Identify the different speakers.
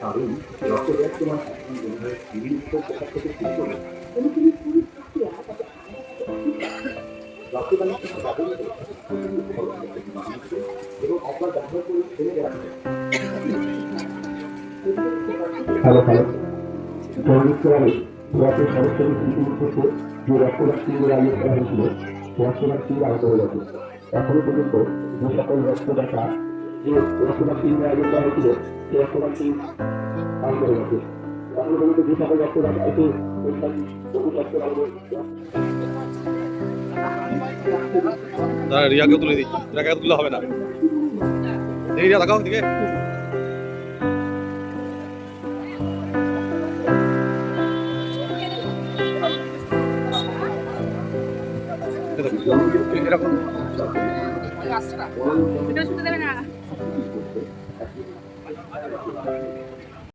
Speaker 1: কারণ রক্তদান তোমার এখন বিভিন্ন পোশাক থেকে শুরু করে রক্তদানের সময় ব্যবহৃত এবং একবার ব্যবহার করে ফেলে দেওয়া হয়। হ্যালো হ্যালো জন্মস্থানে গত সরস্বতী পুজোর থেকে যে রক্তদান শিবির আয়োজন করা হয়েছিল রক্তদান শিবির আহত হয়ে গেছে। এখনো পর্যন্ত যে সকল রক্তদাতা যে রক্তদান শিবির আয়োজন করা হয়েছিল সেই রক্তদান শিবির আহত হয়ে গেছে। এখনো পর্যন্ত যে সকল রক্তদাতা আছে
Speaker 2: রিয়াকে তুলে দিই, রিয়াকে তুলে হবে না। রিয়া দেখাও দিকে এরকম
Speaker 3: দেবে না।